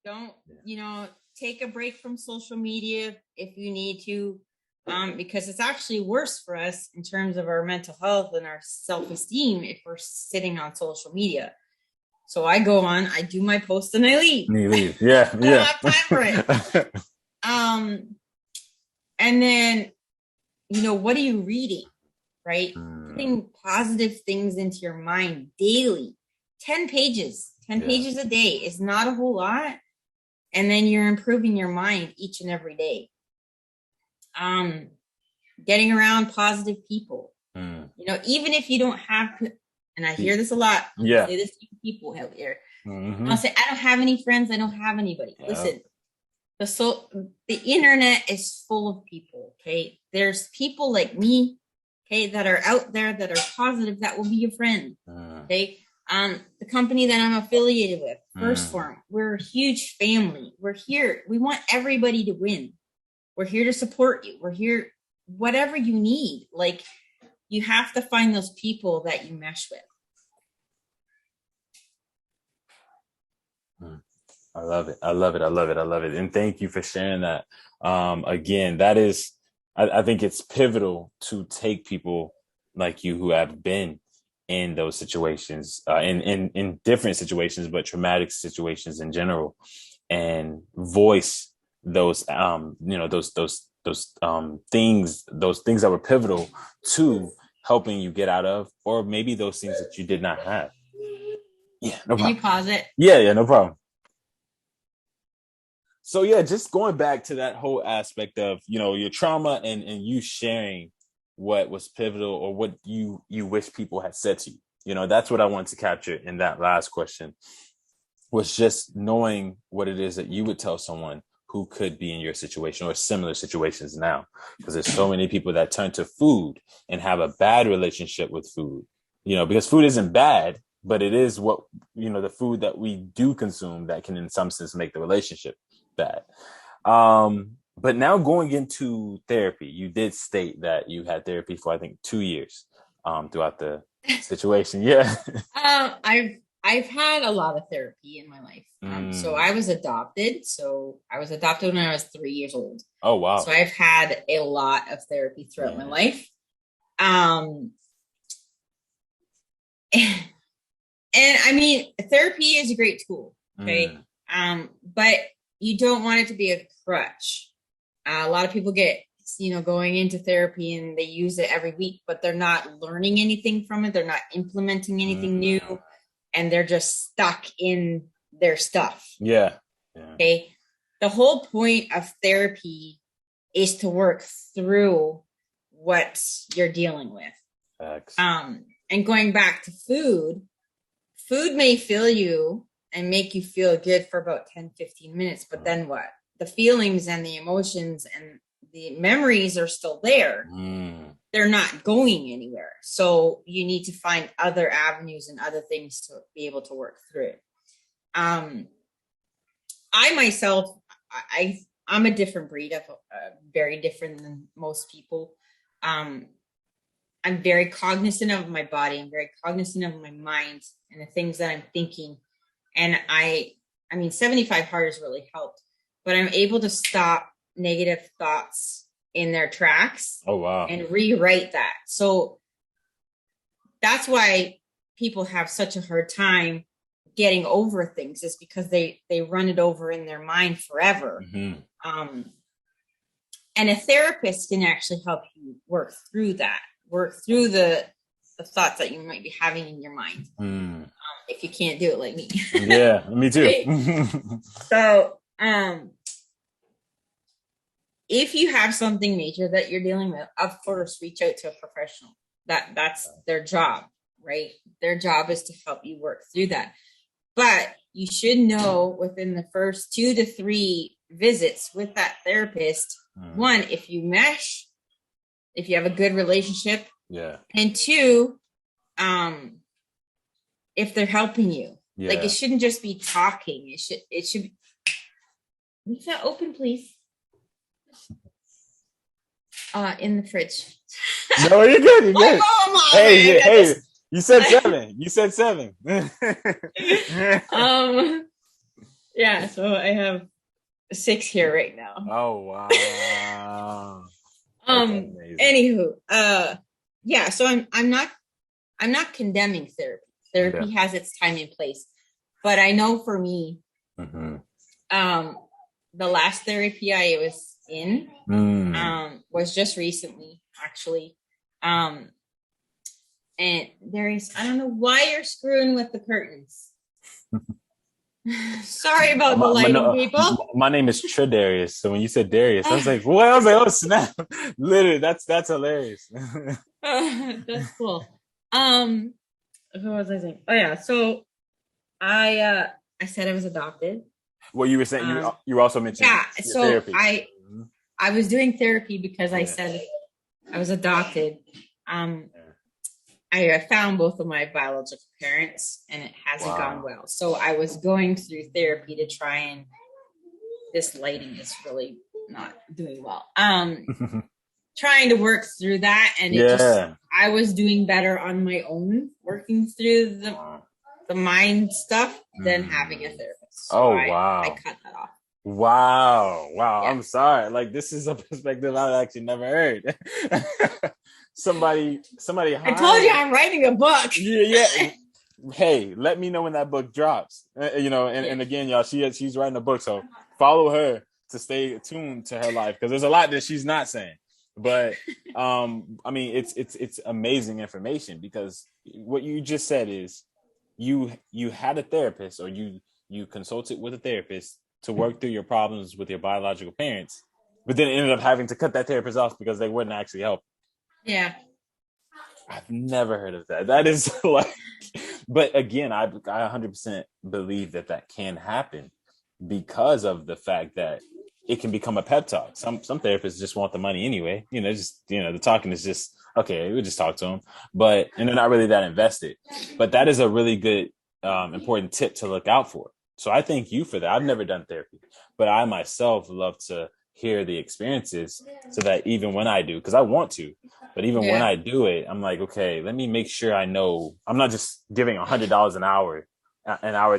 Don't, take a break from social media if you need to, because it's actually worse for us in terms of our mental health and our self-esteem if we're sitting on social media. So I go on, I do my post, and I leave. You leave. Yeah, I don't yeah. have time for it. And then, what are you reading, right? Putting positive things into your mind daily. 10 pages a day is not a whole lot. And then you're improving your mind each and every day. Getting around positive people. Even if you don't have, and I hear this a lot. Yeah. Say this to people out there. I'll say, I don't have any friends. I don't have anybody. Yep. Listen, the internet is full of people. Okay. There's people like me, okay, that are out there that are positive, that will be your friend. Okay. The company that I'm affiliated with, First Form, we're a huge family. We're here. We want everybody to win. We're here to support you. We're here, whatever you need. Like, you have to find those people that you mesh with. I love it. I love it. I love it. I love it. And thank you for sharing that. Again, that is, I think it's pivotal to take people like you who have been in those situations, in different situations, but traumatic situations in general, and voice those, those things that were pivotal to helping you get out of, or maybe those things that you did not have. Yeah, no problem. Can you pause it? Yeah, no problem. So yeah, just going back to that whole aspect of, your trauma and you sharing what was pivotal or what you wish people had said to you. That's what I wanted to capture in that last question, was just knowing what it is that you would tell someone who could be in your situation or similar situations now. Because there's so many people that turn to food and have a bad relationship with food, because food isn't bad, but it is what, the food that we do consume that can in some sense make the relationship bad. But now going into therapy, you did state that you had therapy for, I think, 2 years throughout the situation. Yeah. I've had a lot of therapy in my life. So I was adopted. So I was adopted when I was 3 years old. Oh, wow. So I've had a lot of therapy throughout my life. And I mean, therapy is a great tool. Okay. But you don't want it to be a crutch. A lot of people get, going into therapy and they use it every week, but they're not learning anything from it. They're not implementing anything new, and they're just stuck in their stuff. Yeah. Okay. The whole point of therapy is to work through what you're dealing with. Excellent. And going back to food may fill you and make you feel good for about 10-15 minutes, but then what? The feelings and the emotions and the memories are still there. They're not going anywhere. So you need to find other avenues and other things to be able to work through it. I myself, I'm a different breed. I'm very different than most people. I'm very cognizant of my body. I'm very cognizant of my mind and the things that I'm thinking. And I mean, 75 Hard has really helped, but I'm able to stop negative thoughts in their tracks. Oh, wow. And rewrite that. So that's why people have such a hard time getting over things, is because they run it over in their mind forever. And a therapist can actually help you work through that, work through the thoughts that you might be having in your mind. If you can't do it like me. Yeah, me too. So, if you have something major that you're dealing with, of course, reach out to a professional. That's their job, right? Their job is to help you work through that. But you should know within the first 2 to 3 visits with that therapist, one, if you mesh, if you have a good relationship, and 2, if they're helping you. Like, it shouldn't just be talking. It should leave that open, please. In the fridge. No, you're good. You're good. Hey, you said 7. You said 7. Yeah, so I have 6 here right now. Oh wow. Anywho, yeah, so I'm not condemning therapy. Therapy has its time and place. But I know for me, the last therapy I was in was just recently, actually. And I don't know why you're screwing with the curtains. Sorry about the lighting, people. My name is Tredarius. So when you said Darius, I was like, what? I was like, oh snap! Literally, that's hilarious. That's cool. What was I saying? Oh yeah, so I said I was adopted. Well, you were saying you also mentioned so therapy. I was doing therapy because I said I was adopted. I found both of my biological parents and it hasn't gone well. So I was going through therapy to try and this lighting is really not doing well. Trying to work through that and I was doing better on my own working through the mind stuff than having a therapist. So I cut that off. Wow. Yeah. I'm sorry. Like this is a perspective I've actually never heard. Somebody. I told you I'm writing a book. Yeah. Hey, let me know when that book drops. And again, y'all, she's writing a book, so follow her to stay tuned to her life because there's a lot that she's not saying. But I mean, it's amazing information because what you just said is you had a therapist or you consulted with a therapist to work through your problems with your biological parents, but then ended up having to cut that therapist off because they wouldn't actually help. Yeah. I've never heard of that. That is like, but again, I 100% believe that can happen because of the fact that it can become a pep talk. Some therapists just want the money anyway. The talking is just, okay, we'll just talk to them, and they're not really that invested. But that is a really good, important tip to look out for. So I thank you for that. I've never done therapy, but I myself love to hear the experiences so that even when I do, because I want to, but even when I do it, I'm like, okay, let me make sure I know I'm not just giving $100 an hour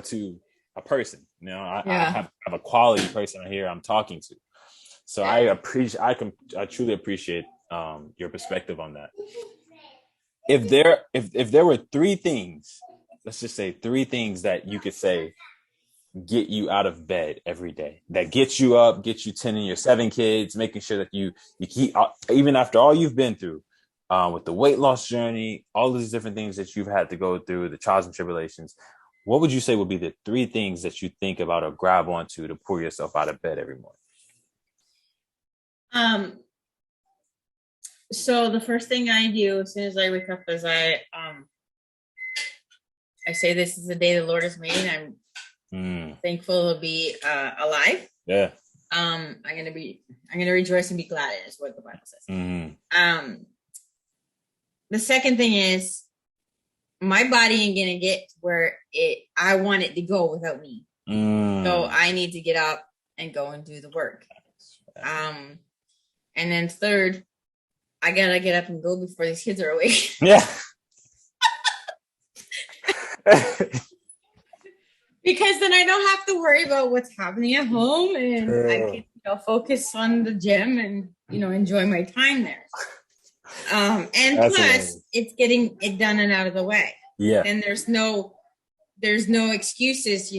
to a person. I have a quality person here I'm talking to. So I truly appreciate your perspective on that. If there were 3 things, let's just say 3 things that you could say get you out of bed every day, that gets you up, get you tending your 7 kids, making sure that you keep, even after all you've been through with the weight loss journey, all these different things that you've had to go through, the trials and tribulations, what would you say would be the 3 things that you think about or grab onto to pull yourself out of bed every morning? So the first thing I do as soon as I wake up is I say, this is the day the Lord has made. I'm thankful to be alive. Yeah. I'm gonna rejoice and be glad in it, is what the Bible says. The second thing is my body ain't gonna get where I want it to go without me. So I need to get up and go and do the work. And then third, I gotta get up and go before these kids are awake. Yeah. Because then I don't have to worry about what's happening at home, and I can focus on the gym and enjoy my time there. And that's plus amazing. It's getting it done and out of the way. Yeah. And there's no excuses.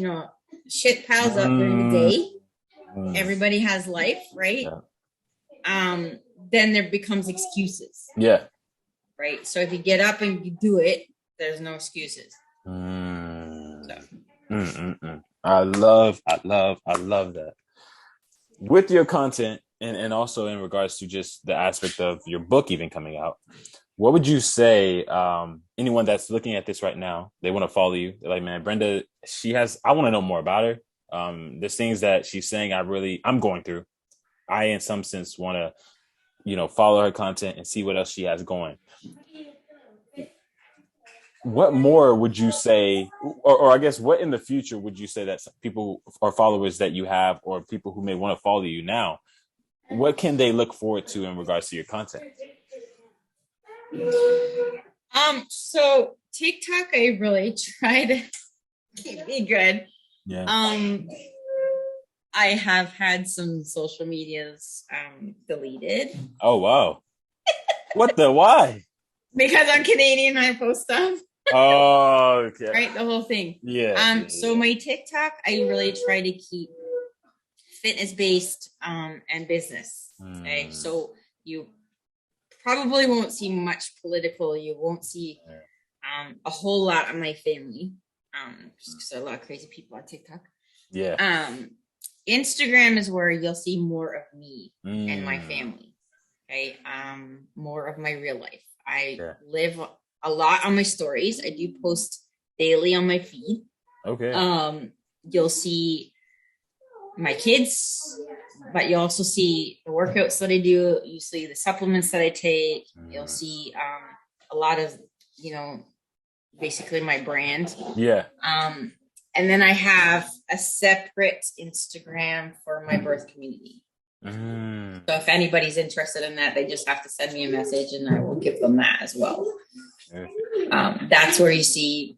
Shit piles up during the day. Everybody has life, right? Yeah. Then there becomes excuses. Yeah. Right. So if you get up and you do it, there's no excuses. I love that. With your content and also in regards to just the aspect of your book even coming out, what would you say, anyone that's looking at this right now, they want to follow you, they're like, man, Brenda, I want to know more about her. There's things that she's saying I'm going through. I, in some sense, want to, follow her content and see what else she has going. What more would you say, or I guess what in the future would you say that people or followers that you have or people who may want to follow you now, what can they look forward to in regards to your content? So TikTok, I really try to keep me good. Yeah. I have had some social medias deleted. Oh, wow. Why? Because I'm Canadian, I post stuff. Oh, okay. Right, the whole thing. Yeah. So my TikTok, I really try to keep fitness based and business. Okay. So you probably won't see much political. You won't see a whole lot of my family. Just because there are a lot of crazy people on TikTok. Yeah. Instagram is where you'll see more of me and my family. Okay. More of my real life. I live a lot on my stories. I do post daily on my feed. Okay. You'll see my kids, but you also see the workouts that I do. You see the supplements that I take. You'll see a lot of, basically my brand. Yeah. And then I have a separate Instagram for my birth community. So if anybody's interested in that, they just have to send me a message and I will give them that as well. That's where you see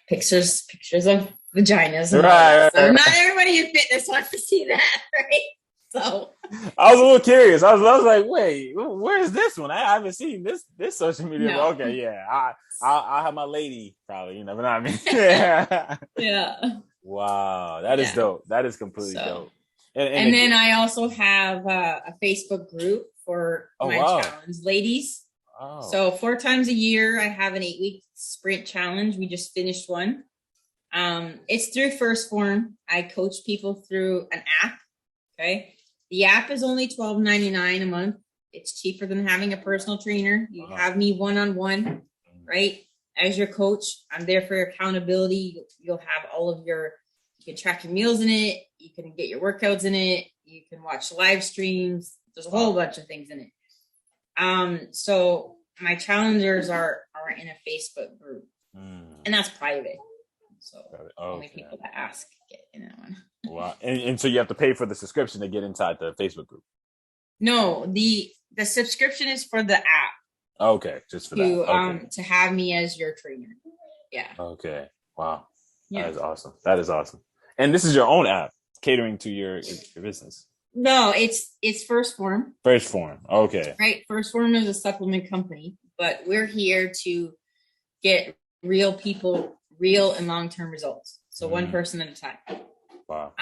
pictures of vaginas. Right. So not everybody in fitness wants to see that, right? So I was a little curious. I was like, wait, where is this one? I haven't seen this social media. No. Okay, yeah. I'll have my lady probably, you never know what I mean. Yeah. Wow. That is dope. That is completely dope. And then I also have a Facebook group for my challenge ladies. Oh. So 4 times a year, I have an 8-week sprint challenge. We just finished one. It's through First Form. I coach people through an app. Okay. The app is only $12.99 a month. It's cheaper than having a personal trainer. You have me one-on-one, right? As your coach, I'm there for your accountability. You'll have all of you can track your meals in it. You can get your workouts in it. You can watch live streams. There's a whole bunch of things in it. So my challengers are in a Facebook group, and that's private. So only people that ask get in that one. Wow. And so you have to pay for the subscription to get inside the Facebook group? No, the subscription is for the app. Okay, just for that. To have me as your trainer. Yeah. Okay. Wow. Yeah. That is awesome. And this is your own app catering to your business. No, it's First Form. First Form. Okay. Right. First Form is a supplement company, but we're here to get real people, real and long-term results. So one person at a time. Wow.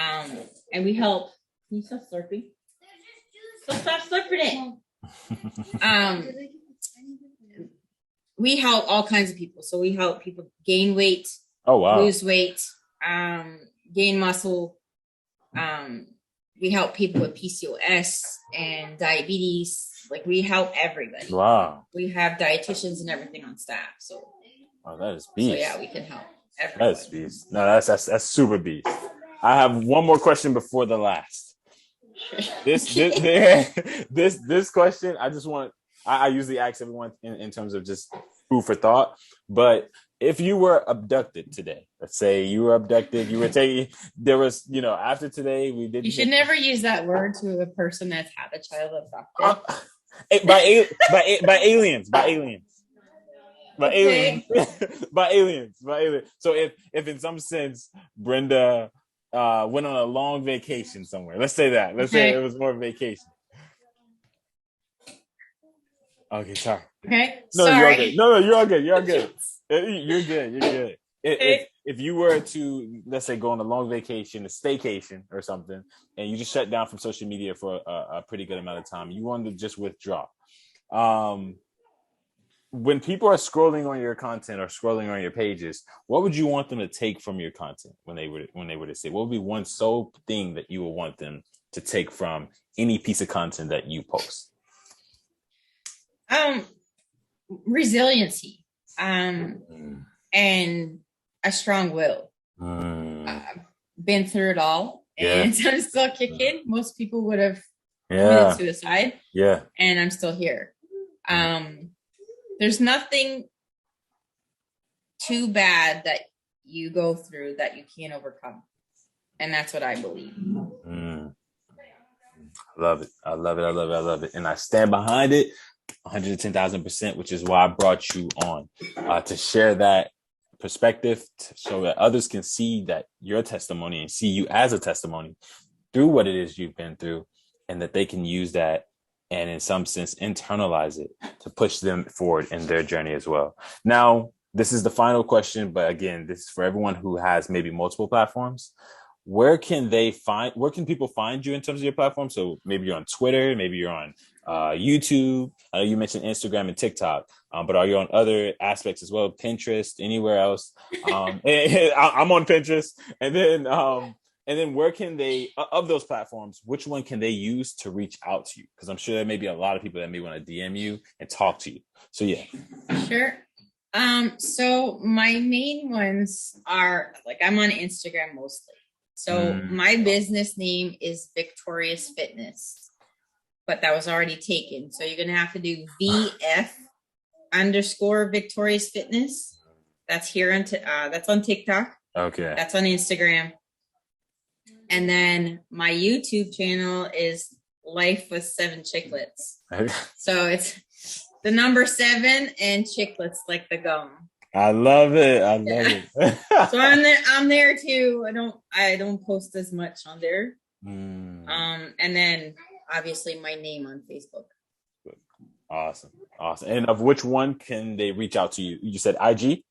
And we help. Can you stop slurping? So stop slurping it. We help all kinds of people. So we help people gain weight. Oh wow. Lose weight. Gain muscle. We help people with PCOS and diabetes. Like we help everybody. Wow. We have dietitians and everything on staff. So. Oh, that is beast. So yeah, we can help everybody. That's beast. No, that's super beast. I have one more question before the last. This question, I usually ask everyone in terms of just food for thought. But if you were abducted today, let's say you were abducted, after today we did. You should never use that word to a person that's had a child abducted. By aliens. By aliens. So if in some sense Brenda went on a long vacation somewhere, let's say that. Let's say it was more vacation. Okay, sorry. Okay. No, sorry. you're okay. No, you're all good. You're good. You're good. If you were to, let's say, go on a long vacation, a staycation or something, and you just shut down from social media for a pretty good amount of time, you wanted to just withdraw. When people are scrolling on your content or scrolling on your pages, what would you want them to take from your content when they were to say? What would be one sole thing that you would want them to take from any piece of content that you post? Resiliency, and a strong will. Been through it all, and I'm still kicking. Most people would have committed suicide. Yeah, and I'm still here. There's nothing too bad that you go through that you can't overcome, and that's what I believe. Love it. I love it, and I stand behind it. 110,000%, which is why I brought you on to share that perspective, so that others can see that your testimony and see you as a testimony through what it is you've been through, and that they can use that and in some sense internalize it to push them forward in their journey as well. Now, this is the final question, but again, this is for everyone who has maybe multiple platforms. Where can people find you in terms of your platform? So maybe you're on Twitter, maybe you're on YouTube. I know you mentioned Instagram and TikTok, but are you on other aspects as well? Pinterest, anywhere else? I'm on Pinterest. And then where can they, of those platforms, which one can they use to reach out to you? Because I'm sure there may be a lot of people that may want to DM you and talk to you. So yeah. Sure. So my main ones are like, I'm on Instagram mostly. So my business name is Victorious Fitness, but that was already taken. So you're going to have to do VF_Victorious Fitness. That's here on, that's on TikTok. Okay. That's on Instagram. And then my YouTube channel is Life with 7 Chiclets. So it's the number 7 and chiclets like the gum. I love it. I love it. So I'm there too. I don't post as much on there. And then obviously my name on Facebook. Awesome. And of which one can they reach out to you? You said IG?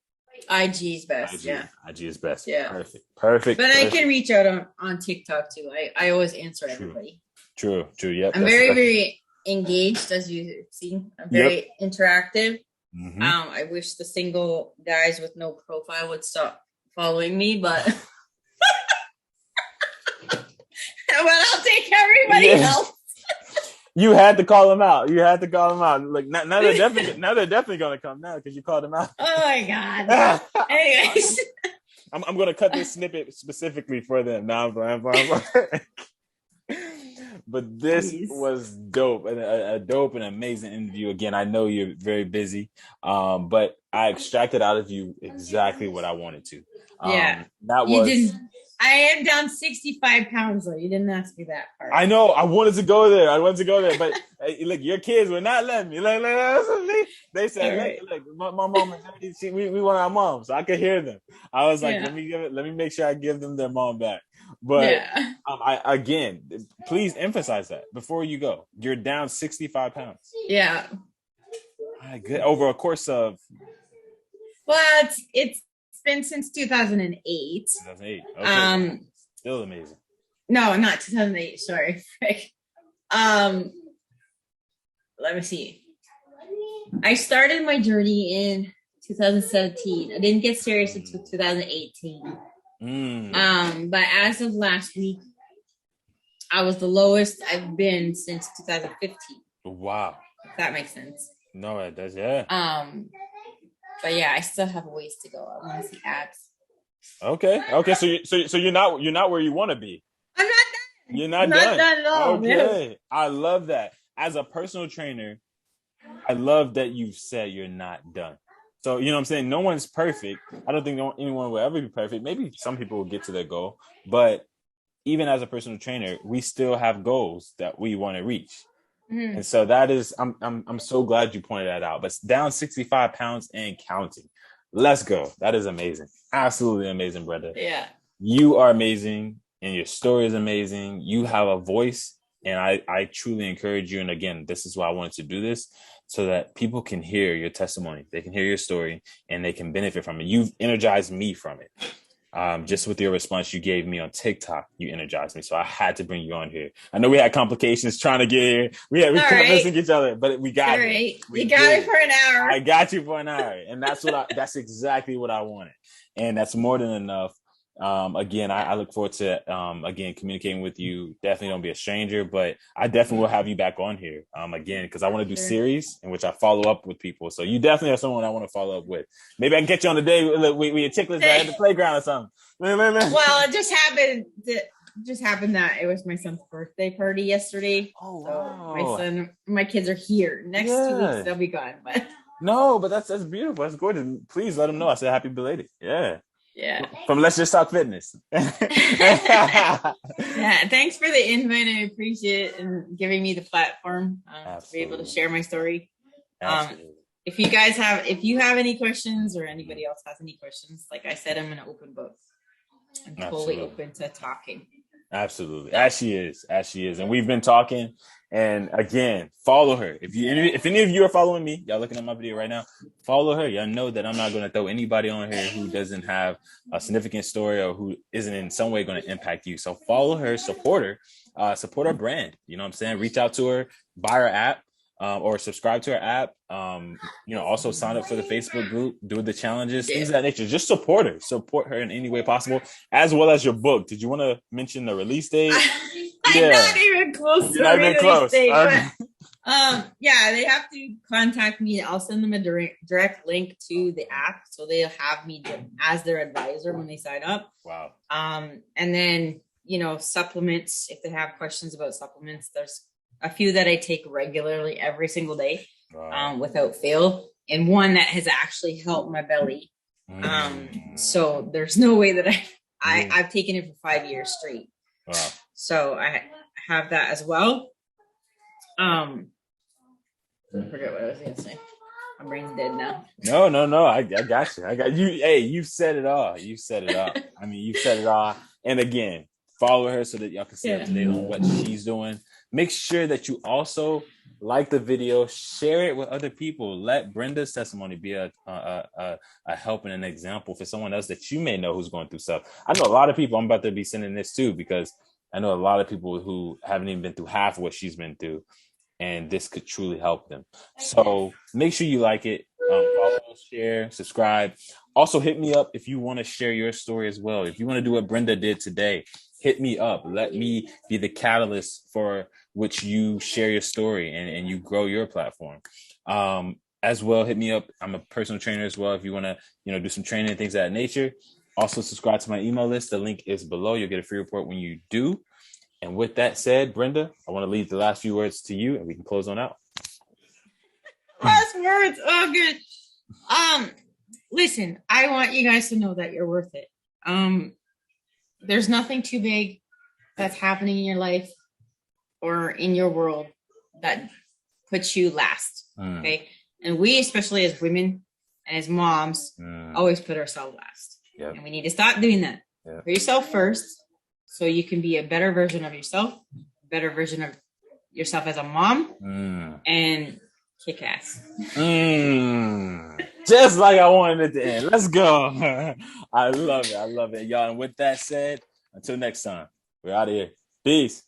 IG is best. IG, yeah. IG is best. Yeah. Perfect. But I can reach out on TikTok too. I always answer everybody. True. Yep. I'm very engaged, as you see. I'm very interactive. Mm-hmm. I wish the single guys with no profile would stop following me, but I'll take everybody else. You had to call them out. Like now they're definitely gonna come now because you called them out. Oh my god. Anyways, I'm gonna cut this snippet specifically for them. Now, but this was dope, and a dope and amazing interview. Again, I know you're very busy, but I extracted out of you exactly what I wanted to. I am down 65 pounds though. You didn't ask me that part. I know. I wanted to go there, but look, your kids were not letting me. They said, right. look, my mom and daddy, we want our mom, so I could hear them. I was like, let me make sure I give them their mom back. But again, please emphasize that before you go. You're down 65 pounds. Yeah. All right, good. Over a course of. Well, it's been since 2008. 2008. Okay. Still amazing. No, not 2008. Sorry. Let me see. I started my journey in 2017. I didn't get serious until 2018. But as of last week, I was the lowest I've been since 2015. Wow. If that makes sense. No, it does. Yeah. But yeah, I still have a ways to go. I want to see abs. Okay. So you're not where you want to be. I'm not done. You're not done. Not done at all. Okay. Man. I love that. As a personal trainer, I love that you've said you're not done. So, you know what I'm saying? No one's perfect. I don't think anyone will ever be perfect. Maybe some people will get to their goal. But even as a personal trainer, we still have goals that we want to reach. Mm-hmm. And so that is, I'm so glad you pointed that out. But down 65 pounds and counting. Let's go. That is amazing. Absolutely amazing, Brenda. Yeah. You are amazing and your story is amazing. You have a voice and I truly encourage you. And again, this is why I wanted to do this so that people can hear your testimony. They can hear your story and they can benefit from it. You've energized me from it. Just with your response you gave me on TikTok, you energized me. So I had to bring you on here. I know we had complications trying to get here. We couldn't listen to each other, but we got it. You got it for an hour. I got you for an hour. And that's exactly what I wanted. And that's more than enough. Again, I look forward to, again, communicating with you. Definitely don't be a stranger, but I definitely will have you back on here, again, because I want to do series in which I follow up with people. So you definitely are someone I want to follow up with. Maybe I can get you on the day we had chicklets at the playground or something. Well, it just happened that it was my son's birthday party yesterday. Oh, wow. So my kids are here. Next 2 weeks, they'll be gone. But no, but that's beautiful. That's gorgeous. Please let them know I said happy belated. Yeah. Yeah. From LetzJezTalk Fitness. Yeah. Thanks for the invite. I appreciate it and giving me the platform to be able to share my story. If you have any questions or anybody else has any questions, like I said, I'm an open book. I'm totally open to talking. Absolutely. As she is. And we've been talking. And again, follow her. If any of you are following me, y'all looking at my video right now, follow her. Y'all know that I'm not going to throw anybody on here who doesn't have a significant story or who isn't in some way going to impact you. So follow her, support her brand. You know what I'm saying? Reach out to her, buy her app. Or subscribe to her app. Also sign up for the Facebook group, do the challenges, things of that nature. Just support her in any way possible, as well as your book. Did you want to mention the release date? I'm not even close to the release date, but they have to contact me. I'll send them a direct link to the app, so they'll have me as their advisor when they sign up. Wow. And then supplements. If they have questions about supplements, there's a few that I take regularly every single day, without fail, and one that has actually helped my belly. So there's no way that I've taken it for 5 years straight. Wow. So I have that as well. I forget what I was gonna say. My brain's dead now. No. I got you. Hey, you said it all. I mean, you said it all. And again, follow her so that y'all can see up to date on what she's doing. Make sure that you also like the video, share it with other people. Let Brenda's testimony be a help and an example for someone else that you may know who's going through stuff. I know a lot of people I'm about to be sending this to, because I know a lot of people who haven't even been through half of what she's been through, and this could truly help them. So make sure you like it, follow, share, subscribe. Also hit me up if you want to share your story as well. If you want to do what Brenda did today, hit me up. Let me be the catalyst for which you share your story and you grow your platform. As well, hit me up. I'm a personal trainer as well. If you want to, do some training and things of that nature. Also subscribe to my email list. The link is below. You'll get a free report when you do. And with that said, Brenda, I want to leave the last few words to you, and we can close on out. Last words. Oh, good. Listen, I want you guys to know that you're worth it. There's nothing too big that's happening in your life or in your world that puts you last. Okay. And we, especially as women and as moms, always put ourselves last. Yep. And we need to stop doing that. Yep. Put yourself first, so you can be a better version of yourself, a better version of yourself as a mom, and kick ass. Just like I wanted it to end. Let's go. I love it, y'all. And with that said, until next time, we're out of here. Peace.